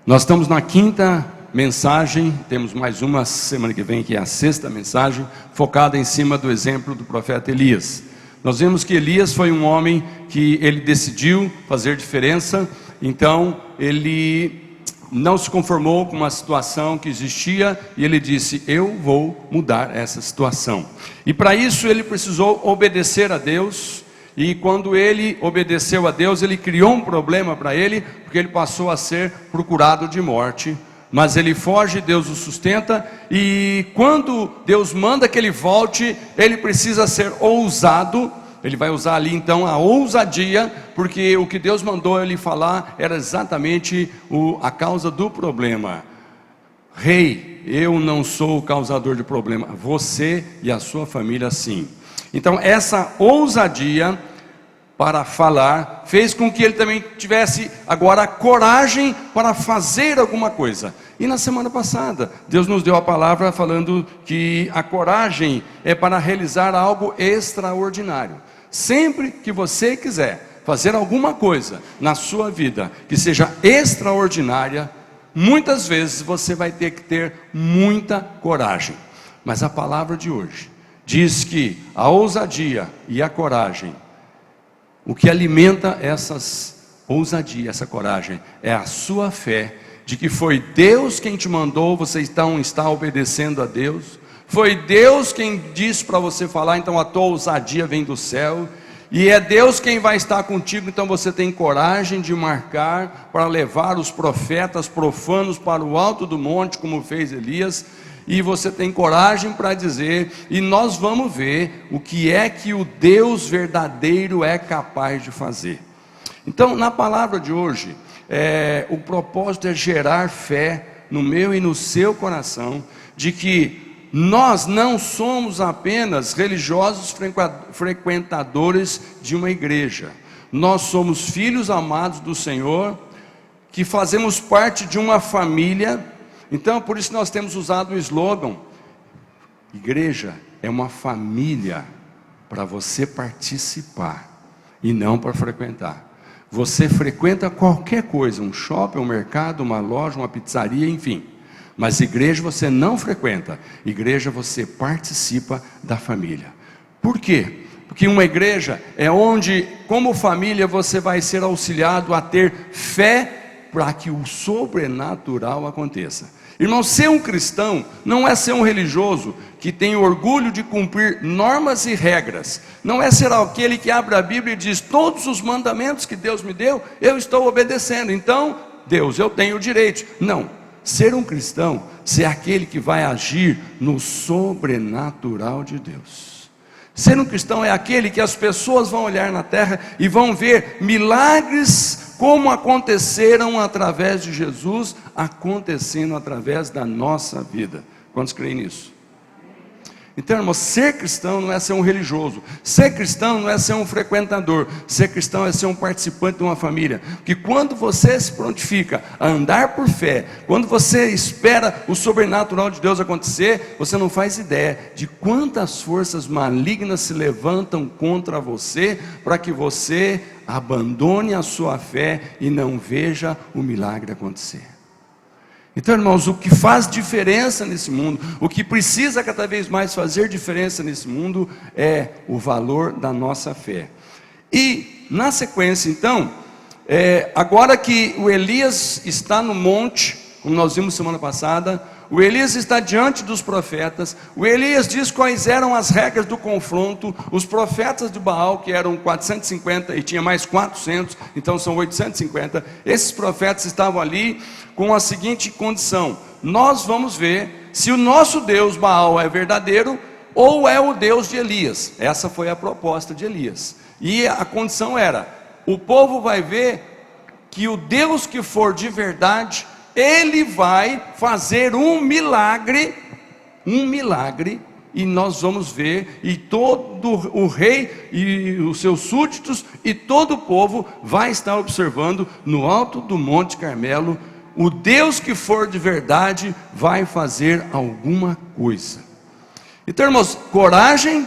Nós estamos na quinta mensagem, temos mais uma semana que vem, que é a sexta mensagem, focada em cima do exemplo do profeta Elias. Nós vemos que Elias foi um homem que ele decidiu fazer diferença, então ele não se conformou com uma situação que existia, e ele disse: eu vou mudar essa situação. E para isso ele precisou obedecer a Deus. E quando ele obedeceu a Deus, ele criou um problema para ele, porque ele passou a ser procurado de morte. Mas ele foge, Deus o sustenta, e quando Deus manda que ele volte, ele precisa ser ousado. Ele vai usar ali então a ousadia, porque o que Deus mandou ele falar era exatamente a causa do problema. Rei, eu não sou o causador de problema, você e a sua família sim. Então essa ousadia para falar fez com que ele também tivesse agora coragem para fazer alguma coisa. E na semana passada Deus nos deu a palavra falando que a coragem é para realizar algo extraordinário. Sempre que você quiser fazer alguma coisa na sua vida que seja extraordinária, muitas vezes você vai ter que ter muita coragem. Mas a palavra de hoje diz que a ousadia e a coragem, o que alimenta essas ousadia, essa coragem, é a sua fé de que foi Deus quem te mandou, você então está obedecendo a Deus. Foi Deus quem disse para você falar, então a tua ousadia vem do céu. E é Deus quem vai estar contigo, então você tem coragem de marcar para levar os profetas profanos para o alto do monte, como fez Elias. E você tem coragem para dizer, e nós vamos ver o que é que o Deus verdadeiro é capaz de fazer. Então, na palavra de hoje, o propósito é gerar fé no meu e no seu coração, de que nós não somos apenas religiosos frequentadores de uma igreja. Nós somos filhos amados do Senhor, que fazemos parte de uma família. Então, por isso nós temos usado o slogan: igreja é uma família para você participar e não para frequentar. Você frequenta qualquer coisa, um shopping, um mercado, uma loja, uma pizzaria, enfim. Mas igreja você não frequenta. Igreja você participa da família. Por quê? Porque uma igreja é onde, como família, você vai ser auxiliado a ter fé para que o sobrenatural aconteça. Irmão, ser um cristão não é ser um religioso que tem orgulho de cumprir normas e regras. Não é ser aquele que abre a Bíblia e diz: todos os mandamentos que Deus me deu, eu estou obedecendo, então, Deus, eu tenho o direito. Não, ser um cristão, ser aquele que vai agir no sobrenatural de Deus. Ser um cristão é aquele que as pessoas vão olhar na terra e vão ver milagres como aconteceram através de Jesus, acontecendo através da nossa vida. Quantos creem nisso? Então, irmão, ser cristão não é ser um religioso. Ser cristão não é ser um frequentador. Ser cristão é ser um participante de uma família. Porque quando você se prontifica a andar por fé, quando você espera o sobrenatural de Deus acontecer, você não faz ideia de quantas forças malignas se levantam contra você, para que você abandone a sua fé e não veja o milagre acontecer. Então, irmãos, o que faz diferença nesse mundo, o que precisa cada vez mais fazer diferença nesse mundo, é o valor da nossa fé. E na sequência então, agora que o Elias está no monte, como nós vimos semana passada, o Elias está diante dos profetas. O Elias diz quais eram as regras do confronto. Os profetas de Baal, que eram 450 e tinha mais 400, então são 850. Esses profetas estavam ali com a seguinte condição: nós vamos ver se o nosso Deus Baal é verdadeiro ou é o Deus de Elias. Essa foi a proposta de Elias. E a condição era: o povo vai ver que o Deus que for de verdade, Ele vai fazer um milagre, e nós vamos ver, e todo o rei e os seus súditos e todo o povo vai estar observando no alto do Monte Carmelo. O Deus que for de verdade vai fazer alguma coisa. Então, irmãos, coragem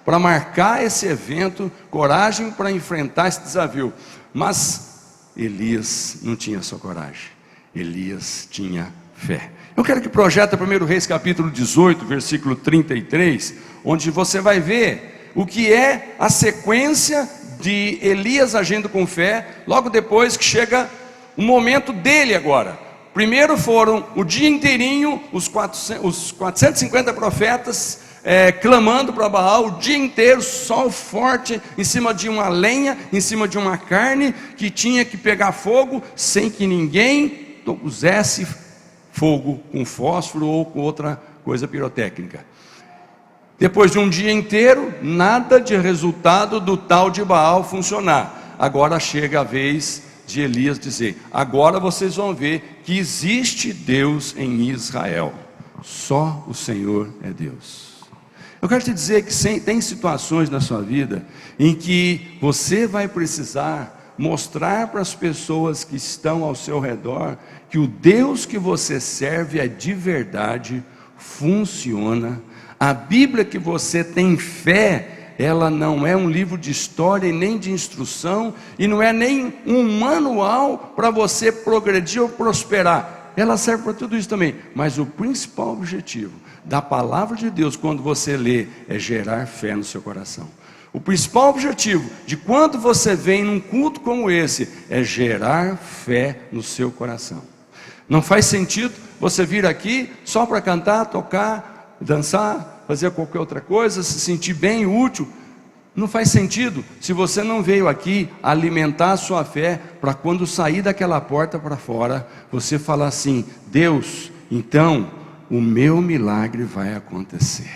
para marcar esse evento, coragem para enfrentar esse desafio. Mas Elias não tinha só coragem. Elias tinha fé. Eu quero que projeta 1 Reis capítulo 18, versículo 33, onde você vai ver o que é a sequência de Elias agindo com fé, logo depois que chega o momento dele agora. Primeiro foram o dia inteirinho, os 450 profetas clamando para Baal, o dia inteiro, sol forte, em cima de uma lenha, em cima de uma carne, que tinha que pegar fogo, sem que ninguém pusesse fogo com fósforo ou com outra coisa pirotécnica. Depois de um dia inteiro, nada de resultado do tal de Baal funcionar. Agora chega a vez de Elias dizer: agora vocês vão ver que existe Deus em Israel, só o Senhor é Deus. Eu quero te dizer que tem situações na sua vida em que você vai precisar mostrar para as pessoas que estão ao seu redor que o Deus que você serve é de verdade, funciona. A Bíblia que você tem fé, ela não é um livro de história e nem de instrução, e não é nem um manual para você progredir ou prosperar. Ela serve para tudo isso também, mas o principal objetivo da palavra de Deus, quando você lê, é gerar fé no seu coração. O principal objetivo de quando você vem num culto como esse, é gerar fé no seu coração. Não faz sentido você vir aqui só para cantar, tocar, dançar, fazer qualquer outra coisa, se sentir bem, útil. Não faz sentido se você não veio aqui alimentar a sua fé, para quando sair daquela porta para fora, você falar assim: Deus, então o meu milagre vai acontecer.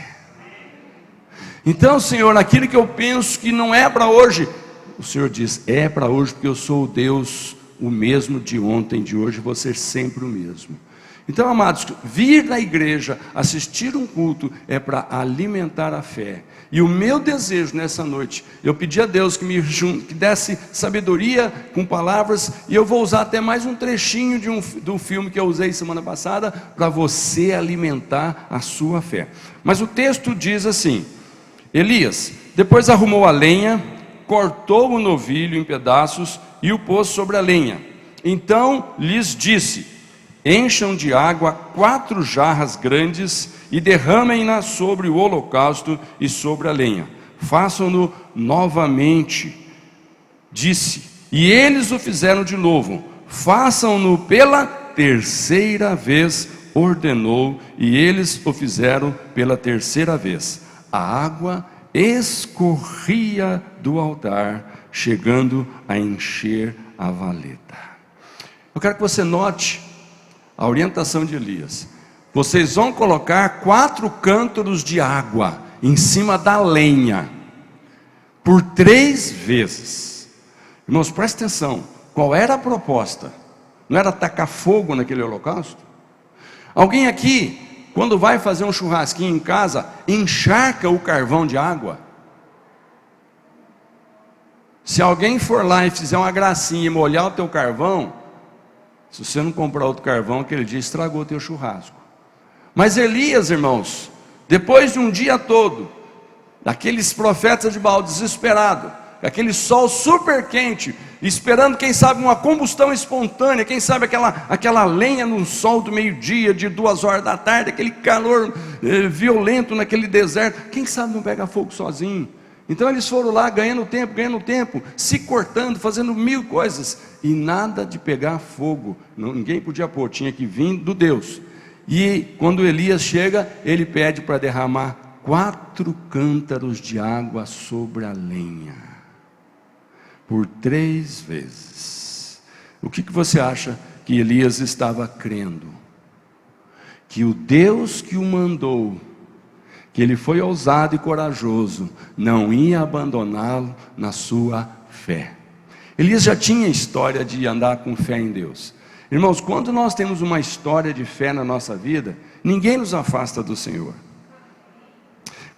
Então, Senhor, aquilo que eu penso que não é para hoje, o Senhor diz: é para hoje, porque eu sou o Deus, o mesmo de ontem, de hoje, vou ser sempre o mesmo. Então, amados, vir na igreja, assistir um culto, é para alimentar a fé. E o meu desejo nessa noite, eu pedi a Deus que desse sabedoria com palavras, e eu vou usar até mais um trechinho do filme que eu usei semana passada, para você alimentar a sua fé. Mas o texto diz assim: Elias depois arrumou a lenha, cortou o novilho em pedaços e o pôs sobre a lenha. Então lhes disse: encham de água 4 jarras grandes e derramem-na sobre o holocausto e sobre a lenha. Façam-no novamente, disse. E eles o fizeram de novo. Façam-no pela 3ª vez, ordenou, e eles o fizeram pela 3ª vez. A água escorria do altar, chegando a encher a valeta. Eu quero que você note a orientação de Elias. Vocês vão colocar 4 cântaros de água em cima da lenha, por 3 vezes. Irmãos, presta atenção. Qual era a proposta? Não era tacar fogo naquele holocausto? Alguém aqui, quando vai fazer um churrasquinho em casa, encharca o carvão de água? Se alguém for lá e fizer uma gracinha e molhar o teu carvão, se você não comprar outro carvão, aquele dia estragou o teu churrasco. Mas Elias, irmãos, depois de um dia todo, daqueles profetas de Baal desesperado, aquele sol super quente, esperando, quem sabe, uma combustão espontânea, quem sabe aquela lenha no sol do meio-dia, de 2 horas da tarde, aquele calor violento naquele deserto, quem sabe não pega fogo sozinho. Então eles foram lá ganhando tempo, se cortando, fazendo 1000 coisas, e nada de pegar fogo. Ninguém podia pôr, tinha que vir do Deus. E quando Elias chega, ele pede para derramar 4 cântaros de água sobre a lenha, por 3 vezes. O que você acha que Elias estava crendo? Que o Deus que o mandou, que ele foi ousado e corajoso, não ia abandoná-lo na sua fé. Elias já tinha história de andar com fé em Deus. Irmãos, quando nós temos uma história de fé na nossa vida, ninguém nos afasta do Senhor.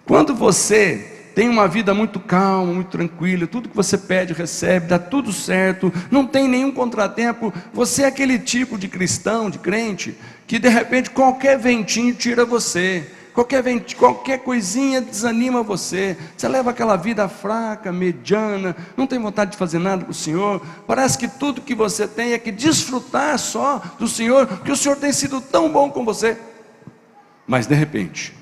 Quando você tem uma vida muito calma, muito tranquila, tudo que você pede, recebe, dá tudo certo, não tem nenhum contratempo, você é aquele tipo de cristão, de crente, que de repente qualquer ventinho tira você. Qualquer coisinha desanima você. Você leva aquela vida fraca, mediana, não tem vontade de fazer nada para o Senhor. Parece que tudo que você tem é que desfrutar só do Senhor, porque o Senhor tem sido tão bom com você. Mas de repente,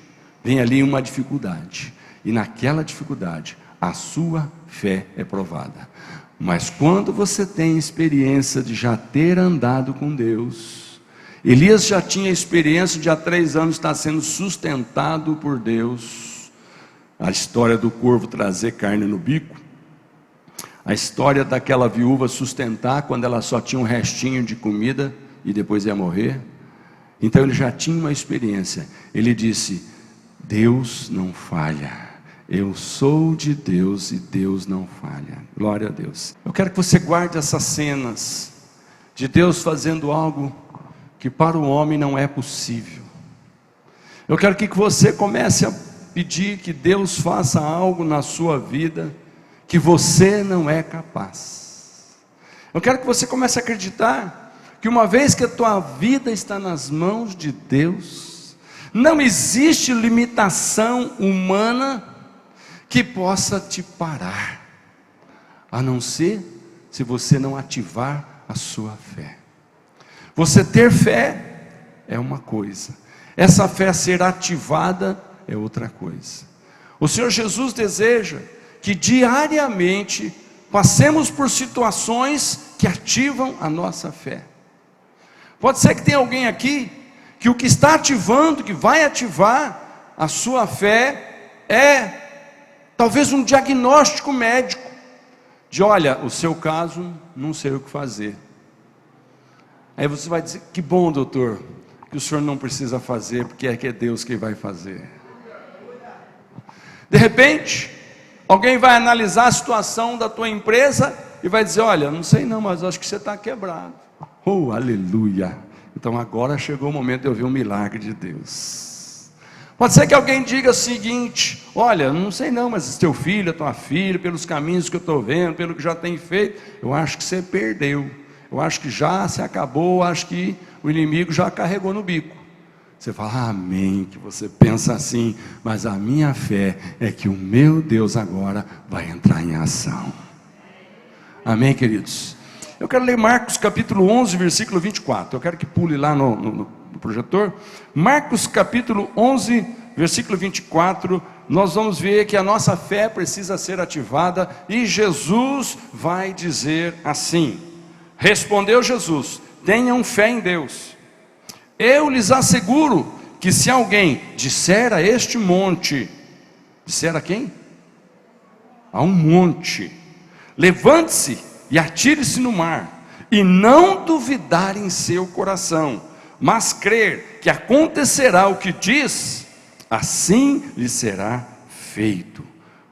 vem ali uma dificuldade, e naquela dificuldade, a sua fé é provada. Mas quando você tem experiência de já ter andado com Deus, Elias já tinha experiência de há 3 anos estar sendo sustentado por Deus. A história do corvo trazer carne no bico, a história daquela viúva sustentar quando ela só tinha um restinho de comida e depois ia morrer. Então ele já tinha uma experiência. Ele disse: Deus não falha, eu sou de Deus e Deus não falha. Glória a Deus. Eu quero que você guarde essas cenas de Deus fazendo algo que para o homem não é possível. Eu quero que você comece a pedir que Deus faça algo na sua vida que você não é capaz. Eu quero que você comece a acreditar que uma vez que a tua vida está nas mãos de Deus, não existe limitação humana que possa te parar, a não ser se você não ativar a sua fé. Você ter fé é uma coisa, essa fé ser ativada é outra coisa. O Senhor Jesus deseja que diariamente passemos por situações que ativam a nossa fé. Pode ser que tenha alguém aqui que o que está ativando, que vai ativar a sua fé é talvez um diagnóstico médico de: olha, o seu caso, não sei o que fazer. Aí você vai dizer: que bom, doutor, que o senhor não precisa fazer, porque é que é Deus quem vai fazer. De repente, alguém vai analisar a situação da tua empresa e vai dizer: olha, não sei não, mas acho que você está quebrado. Oh, aleluia! Então agora chegou o momento de eu ver um milagre de Deus. Pode ser que alguém diga o seguinte: olha, não sei não, mas teu filho, a tua filha, pelos caminhos que eu estou vendo, pelo que já tem feito, eu acho que você perdeu. Eu acho que já se acabou, acho que o inimigo já carregou no bico. Você fala: amém, que você pensa assim, mas a minha fé é que o meu Deus agora vai entrar em ação. Amém, queridos? Eu quero ler Marcos capítulo 11, versículo 24. Eu quero que pule lá no projetor. Marcos capítulo 11, versículo 24. Nós vamos ver que a nossa fé precisa ser ativada, e Jesus vai dizer assim: respondeu Jesus: tenham fé em Deus. Eu lhes asseguro que se alguém disser a este monte, disser a quem? A um monte: levante-se e atire-se no mar, e não duvidar em seu coração, mas crer que acontecerá o que diz, assim lhe será feito.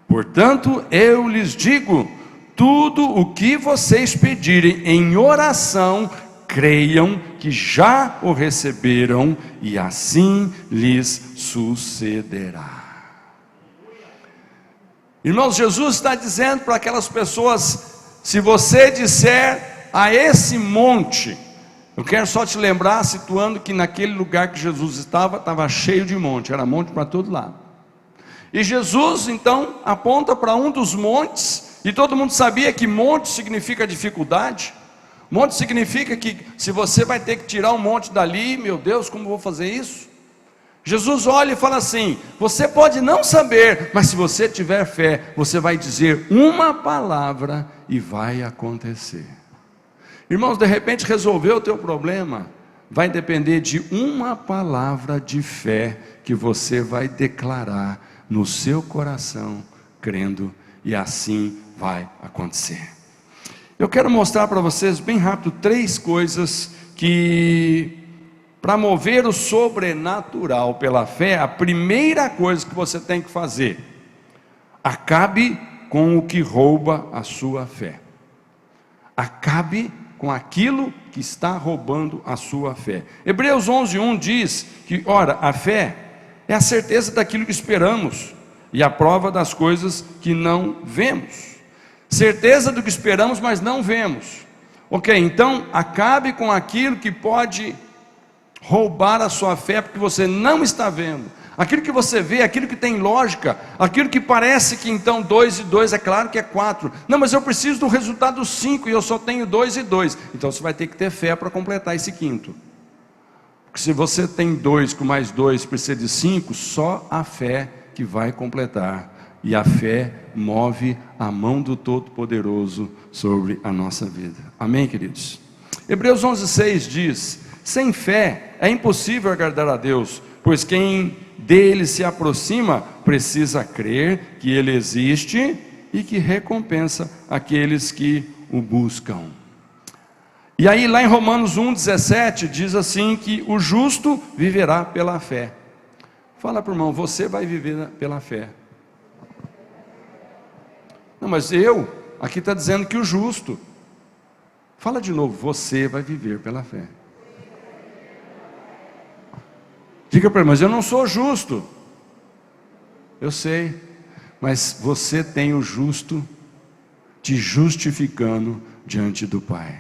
Portanto, eu lhes digo: tudo o que vocês pedirem em oração, creiam que já o receberam, e assim lhes sucederá. Irmãos, Jesus está dizendo para aquelas pessoas: se você disser a esse monte, eu quero só te lembrar, situando que naquele lugar que Jesus estava cheio de monte, era monte para todo lado. E Jesus então aponta para um dos montes, e todo mundo sabia que monte significa dificuldade. Monte significa que se você vai ter que tirar um monte dali, meu Deus, como vou fazer isso? Jesus olha e fala assim: você pode não saber, mas se você tiver fé, você vai dizer uma palavra e vai acontecer. Irmãos, de repente resolver o teu problema vai depender de uma palavra de fé que você vai declarar no seu coração, crendo, e assim vai acontecer. Eu quero mostrar para vocês bem rápido 3 coisas que, para mover o sobrenatural pela fé, a primeira coisa que você tem que fazer: acabe com o que rouba a sua fé. Acabe com aquilo que está roubando a sua fé. Hebreus 11:1 diz que, ora, a fé é a certeza daquilo que esperamos e a prova das coisas que não vemos. Certeza do que esperamos, mas não vemos. Ok, então acabe com aquilo que pode roubar a sua fé, porque você não está vendo. Aquilo que você vê, aquilo que tem lógica, aquilo que parece que então 2 e 2 é claro que é 4. Não, mas eu preciso do resultado 5 e eu só tenho 2 e 2. Então você vai ter que ter fé para completar esse quinto. Porque se você tem 2 com mais 2 precisa de 5, só a fé que vai completar. E a fé move a mão do Todo-Poderoso sobre a nossa vida. Amém, queridos? Hebreus 11:6 diz: sem fé é impossível agradar a Deus, pois quem dele se aproxima precisa crer que ele existe e que recompensa aqueles que o buscam. E aí lá em Romanos 1:17 diz assim que o justo viverá pela fé. Fala para o irmão, você vai viver pela fé. Não, mas aqui está dizendo que o justo. Fala de novo, você vai viver pela fé. Diga para ele, mas eu não sou justo. Eu sei, mas você tem o justo te justificando diante do Pai.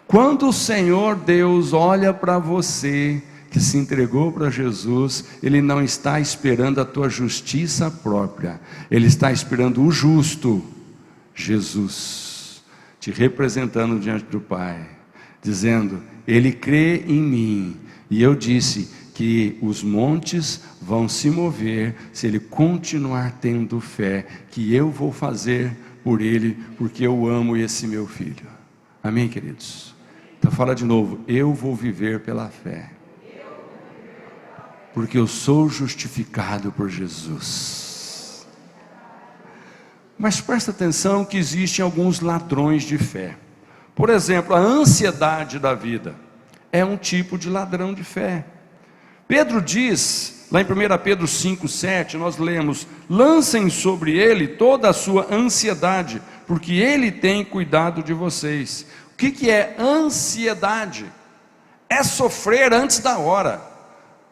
Quando o Senhor Deus olha para você, que se entregou para Jesus, Ele não está esperando a tua justiça própria, Ele está esperando o justo, Jesus, te representando diante do Pai, dizendo, Ele crê em mim, e eu disse que os montes vão se mover, se Ele continuar tendo fé, que eu vou fazer por Ele, porque eu amo esse meu filho. Amém, queridos? Então fala de novo, eu vou viver pela fé. Porque eu sou justificado por Jesus. Mas presta atenção que existem alguns ladrões de fé. Por exemplo, a ansiedade da vida é um tipo de ladrão de fé. Pedro diz, lá em 1 Pedro 5:7, nós lemos, lancem sobre ele toda a sua ansiedade, porque ele tem cuidado de vocês. O que é ansiedade? É sofrer antes da hora.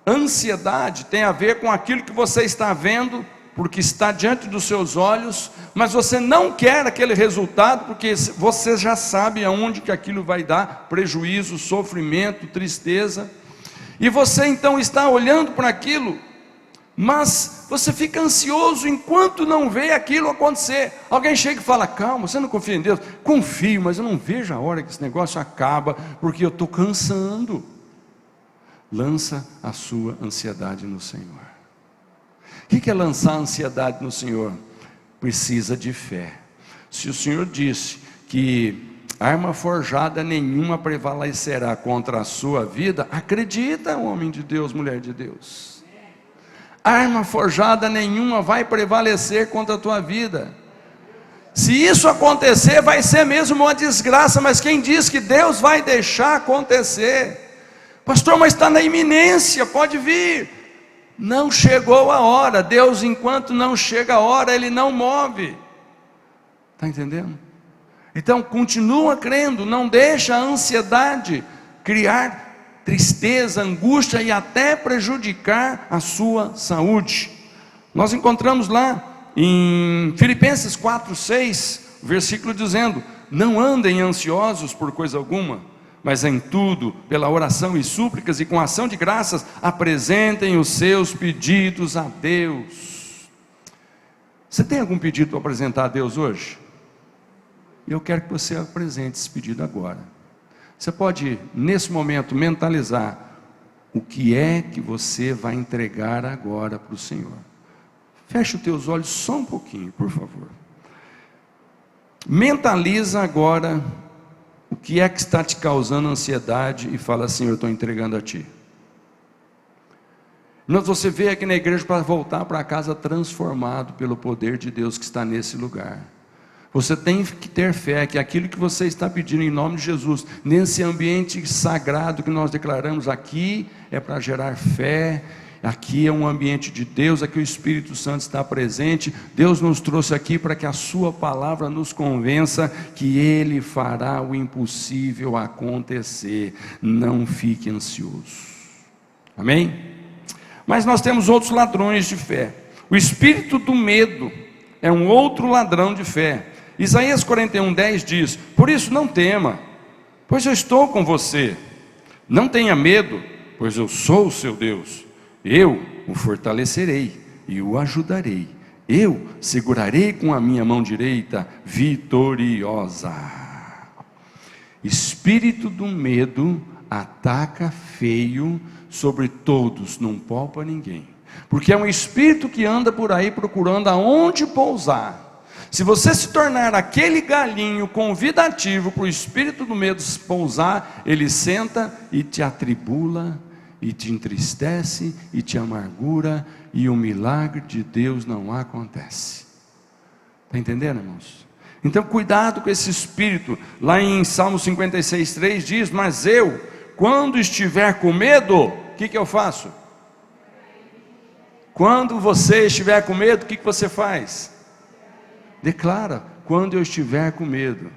Ansiedade tem a ver com aquilo que você está vendo, porque está diante dos seus olhos, mas você não quer aquele resultado, porque você já sabe aonde que aquilo vai dar prejuízo, sofrimento, tristeza, e você então está olhando para aquilo, mas você fica ansioso enquanto não vê aquilo acontecer. Alguém chega e fala, calma, você não confia em Deus? Confio, mas eu não vejo a hora que esse negócio acaba, porque eu estou cansando. Lança a sua ansiedade no Senhor. O que é lançar a ansiedade no Senhor? Precisa de fé. Se o Senhor disse que arma forjada nenhuma prevalecerá contra a sua vida, acredita, homem de Deus, mulher de Deus. Arma forjada nenhuma vai prevalecer contra a tua vida. Se isso acontecer, vai ser mesmo uma desgraça, mas quem diz que Deus vai deixar acontecer? Pastor, mas está na iminência, pode vir. Não chegou a hora. Deus, enquanto não chega a hora, Ele não move. Está entendendo? Então continua crendo, não deixa a ansiedade criar tristeza, angústia e até prejudicar a sua saúde. Nós encontramos lá em Filipenses 4:6, versículo dizendo, não andem ansiosos por coisa alguma, mas em tudo, pela oração e súplicas e com ação de graças, apresentem os seus pedidos a Deus. Você tem algum pedido para apresentar a Deus hoje? Eu quero que você apresente esse pedido agora. Você pode, nesse momento, mentalizar o que é que você vai entregar agora para o Senhor. Feche os teus olhos só um pouquinho, por favor. Mentaliza agora o que é que está te causando ansiedade e fala assim, eu estou entregando a Ti. Mas você veio aqui na igreja para voltar para casa transformado pelo poder de Deus que está nesse lugar. Você tem que ter fé que aquilo que você está pedindo em nome de Jesus, nesse ambiente sagrado que nós declaramos aqui, é para gerar fé. Aqui é um ambiente de Deus, aqui o Espírito Santo está presente. Deus nos trouxe aqui para que a sua palavra nos convença que Ele fará o impossível acontecer. Não fique ansioso. Amém? Mas nós temos outros ladrões de fé. O espírito do medo é um outro ladrão de fé. Isaías 41:10 diz, por isso não tema, pois eu estou com você. Não tenha medo, pois eu sou o seu Deus. Eu o fortalecerei e o ajudarei. Eu segurarei com a minha mão direita vitoriosa. Espírito do medo ataca feio sobre todos, não poupa ninguém. Porque é um espírito que anda por aí procurando aonde pousar. Se você se tornar aquele galinho convidativo para o espírito do medo pousar, ele senta e te atribula, e te entristece, e te amargura, e o milagre de Deus não acontece. Está entendendo, irmãos? Então cuidado com esse espírito. Lá em Salmo 56:3 diz: mas eu, quando estiver com medo, o que eu faço? Quando você estiver com medo, o que você faz? Declara: quando eu estiver com medo,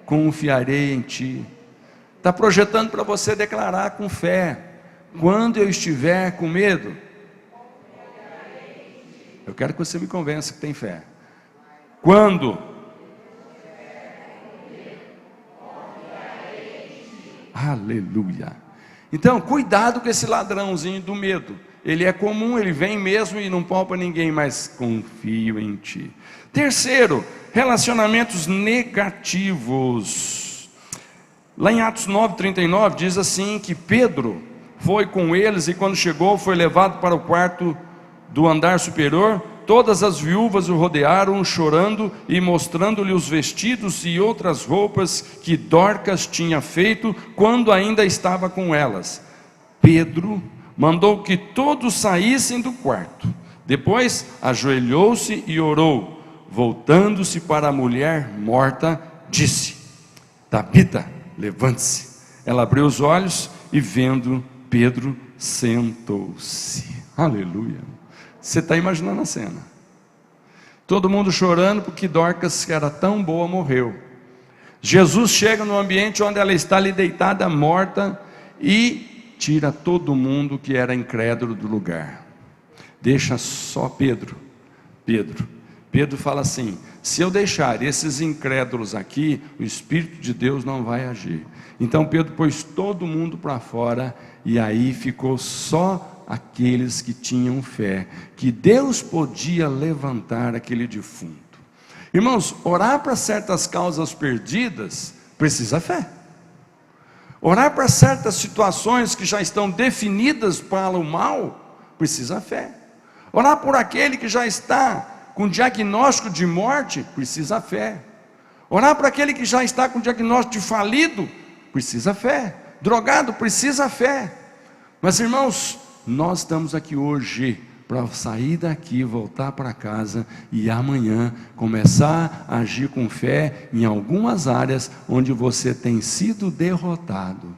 confiarei em ti. Está projetando para você declarar com fé: quando eu estiver com medo, eu quero que você me convença que tem fé. Quando? Aleluia. Então, cuidado com esse ladrãozinho do medo. Ele é comum, ele vem mesmo e não poupa ninguém, mas confio em ti. Terceiro, relacionamentos negativos. Lá em Atos 9:39 diz assim, que Pedro foi com eles e quando chegou foi levado para o quarto do andar superior. Todas as viúvas o rodearam, chorando e mostrando-lhe os vestidos e outras roupas que Dorcas tinha feito quando ainda estava com elas. Pedro mandou que todos saíssem do quarto. Depois ajoelhou-se e orou. Voltando-se para a mulher morta, disse: Tabita, levante-se. Ela abriu os olhos e, vendo Pedro, sentou-se. Aleluia. Você está imaginando a cena? Todo mundo chorando porque Dorcas, que era tão boa, morreu. Jesus chega no ambiente onde ela está ali deitada, morta, e tira todo mundo que era incrédulo do lugar. Deixa só Pedro. Pedro fala assim: se eu deixar esses incrédulos aqui, o Espírito de Deus não vai agir. Então Pedro pôs todo mundo para fora, e aí ficou só aqueles que tinham fé, que Deus podia levantar aquele defunto. Irmãos, orar para certas causas perdidas, precisa fé. Orar para certas situações que já estão definidas para o mal, precisa fé. Orar por aquele que já está com diagnóstico de morte, precisa fé. Orar para aquele que já está com diagnóstico de falido, precisa fé. Drogado, precisa fé. Mas irmãos, nós estamos aqui hoje para sair daqui, voltar para casa e amanhã começar a agir com fé em algumas áreas onde você tem sido derrotado.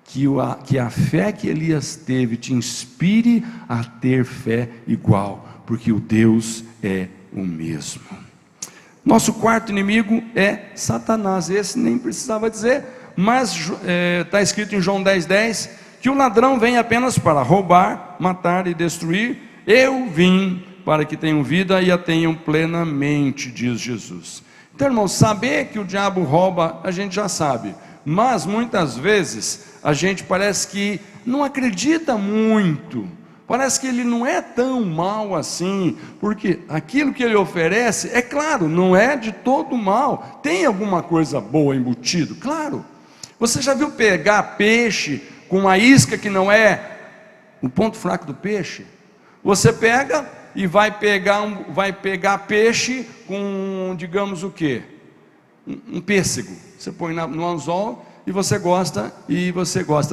Que a fé que Elias teve te inspire a ter fé igual, porque o Deus é o mesmo. Nosso quarto inimigo é Satanás. Esse nem precisava dizer, mas está escrito em João 10:10 que o ladrão vem apenas para roubar, matar e destruir. Eu vim para que tenham vida e a tenham plenamente, diz Jesus. Então, irmãos, saber que o diabo rouba, a gente já sabe, mas muitas vezes a gente parece que não acredita muito, parece que ele não é tão mal assim, porque aquilo que ele oferece, é claro, não é de todo mal, tem alguma coisa boa embutido, claro. Você já viu pegar peixe com uma isca que não é o ponto fraco do peixe? Você pega e vai pegar peixe com, digamos o quê? Um pêssego. Você põe no anzol e você gosta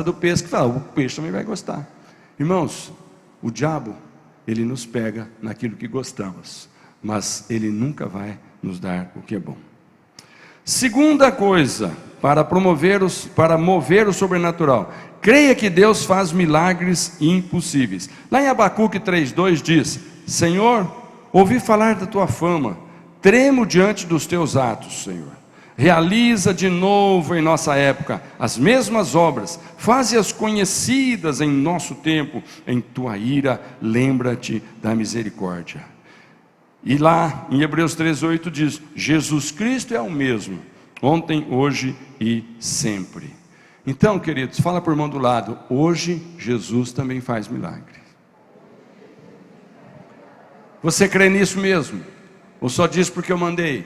do pêssego. Fala, o peixe também vai gostar. Irmãos, o diabo, ele nos pega naquilo que gostamos, mas ele nunca vai nos dar o que é bom. Segunda coisa, para mover o sobrenatural: creia que Deus faz milagres impossíveis. Lá em Abacuque 3:2 diz: Senhor, ouvi falar da tua fama, tremo diante dos teus atos, Senhor. Realiza de novo em nossa época as mesmas obras, faze-as conhecidas em nosso tempo, em tua ira, lembra-te da misericórdia. E lá em Hebreus 13:8 diz: Jesus Cristo é o mesmo, ontem, hoje e sempre. Então, queridos, fala para o irmão do lado: hoje Jesus também faz milagre. Você crê nisso mesmo? Ou só diz porque eu mandei?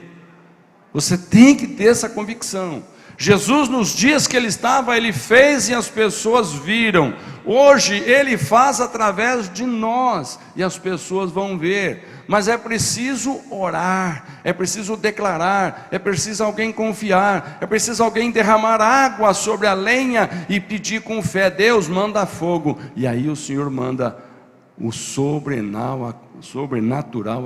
Você tem que ter essa convicção. Jesus, nos dias que ele estava, ele fez e as pessoas viram. Hoje ele faz através de nós e as pessoas vão ver. Mas é preciso orar, é preciso declarar, é preciso alguém confiar, é preciso alguém derramar água sobre a lenha e pedir com fé: Deus, manda fogo. E aí o Senhor manda o sobrenatural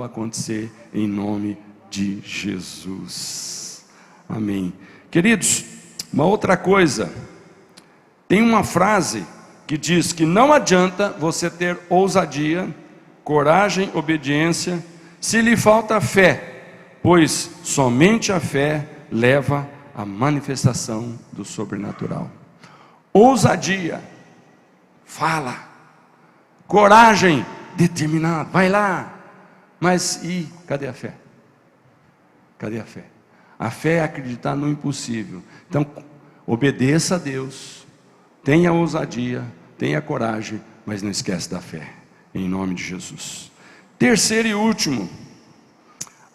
acontecer em nome de Jesus. Amém. Queridos, uma outra coisa, tem uma frase que diz que não adianta você ter ousadia, coragem, obediência, se lhe falta fé, pois somente a fé leva à manifestação do sobrenatural. Ousadia, fala; coragem, determinado, vai lá. Mas e cadê a fé? Cadê a fé? A fé é acreditar no impossível. Então, obedeça a Deus, tenha ousadia, tenha coragem, mas não esquece da fé, em nome de Jesus. Terceiro e último,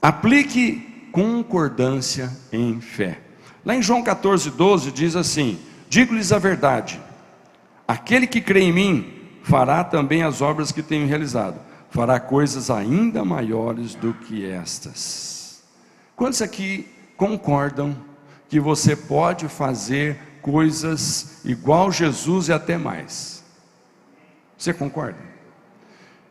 aplique concordância em fé. Lá em João 14:12 diz assim: digo-lhes a verdade, aquele que crê em mim fará também as obras que tenho realizado, fará coisas ainda maiores do que estas. Quantos aqui concordam que você pode fazer coisas igual Jesus e até mais? Você concorda?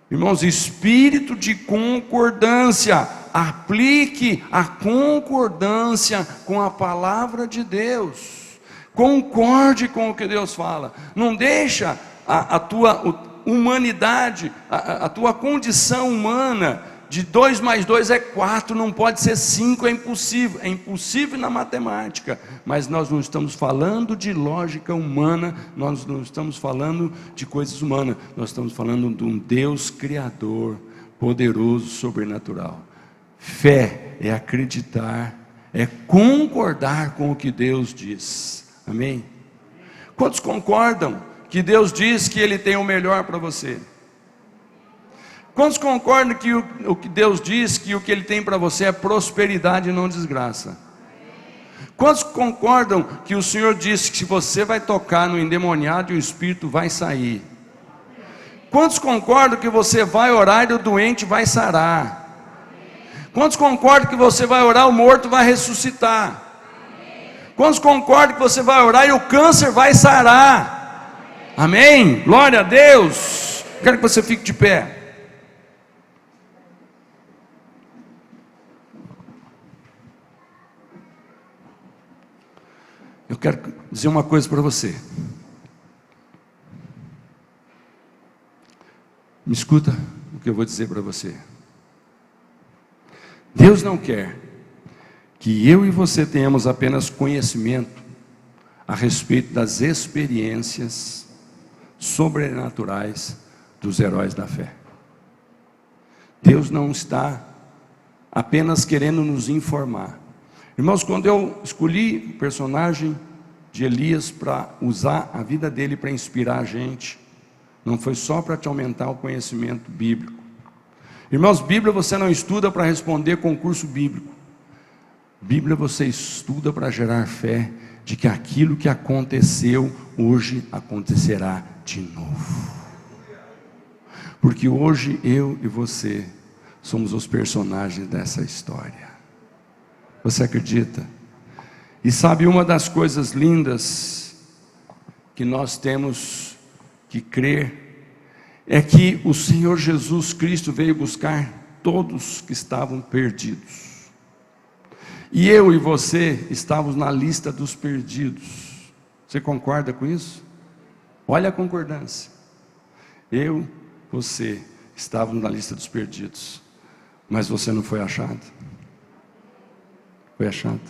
Irmãos, espírito de concordância, aplique a concordância com a palavra de Deus, concorde com o que Deus fala, não deixa a tua humanidade, a tua condição humana, de 2 mais 2 é 4, não pode ser 5, é impossível na matemática, mas nós não estamos falando de lógica humana, nós não estamos falando de coisas humanas, nós estamos falando de um Deus Criador, poderoso, sobrenatural. Fé é acreditar, é concordar com o que Deus diz, amém? Quantos concordam que Deus diz que Ele tem o melhor para você? Quantos concordam que o que Deus diz, que o que Ele tem para você é prosperidade e não desgraça? Quantos concordam que o Senhor disse que se você vai tocar no endemoniado, o espírito vai sair? Quantos concordam que você vai orar e o doente vai sarar? Quantos concordam que você vai orar, o morto vai ressuscitar? Quantos concordam que você vai orar e o câncer vai sarar? Amém? Glória a Deus. Quero que você fique de pé. Eu quero dizer uma coisa para você. Me escuta o que eu vou dizer para você. Deus não quer que eu e você tenhamos apenas conhecimento a respeito das experiências sobrenaturais dos heróis da fé. Deus não está apenas querendo nos informar. Irmãos, quando eu escolhi o personagem de Elias para usar a vida dele para inspirar a gente, não foi só para te aumentar o conhecimento bíblico. Irmãos, Bíblia você não estuda para responder concurso bíblico. Bíblia você estuda para gerar fé de que aquilo que aconteceu hoje acontecerá de novo. Porque hoje eu e você somos os personagens dessa história. Você acredita? E sabe, uma das coisas lindas que nós temos que crer é que o Senhor Jesus Cristo veio buscar todos que estavam perdidos. E eu e você estávamos na lista dos perdidos. Você concorda com isso? Olha a concordância. Eu, você, estávamos na lista dos perdidos, mas você não foi achado. Foi achado.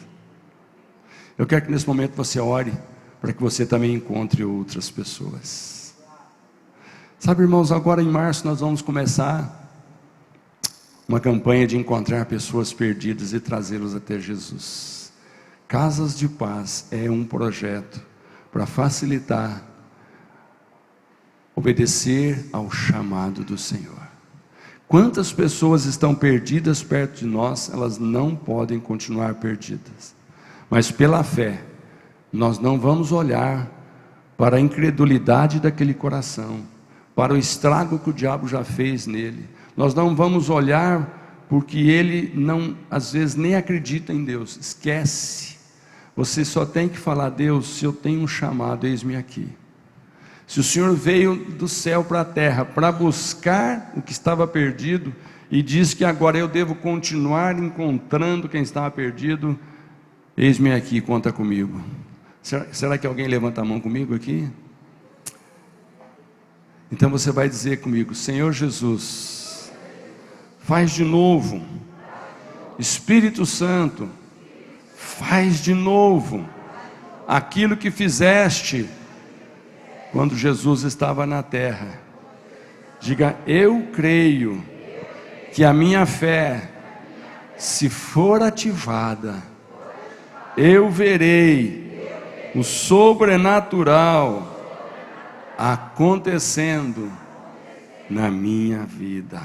Eu quero que nesse momento você ore para que você também encontre outras pessoas. Sabe, irmãos, agora em março nós vamos começar uma campanha de encontrar pessoas perdidas e trazê-las até Jesus. Casas de Paz é um projeto para facilitar obedecer ao chamado do Senhor. Quantas pessoas estão perdidas perto de nós, elas não podem continuar perdidas. Mas pela fé, nós não vamos olhar para a incredulidade daquele coração, para o estrago que o diabo já fez nele. Nós não vamos olhar porque ele não, às vezes, nem acredita em Deus. Esquece. Você só tem que falar: Deus, se eu tenho um chamado, eis-me aqui. Se o Senhor veio do céu para a terra para buscar o que estava perdido e diz que agora eu devo continuar encontrando quem estava perdido, eis-me aqui, conta comigo. Será que alguém levanta a mão comigo aqui? Então você vai dizer comigo: Senhor Jesus, faz de novo. Espírito Santo, faz de novo aquilo que fizeste quando Jesus estava na terra. Diga: eu creio que a minha fé, se for ativada, eu verei o sobrenatural acontecendo na minha vida.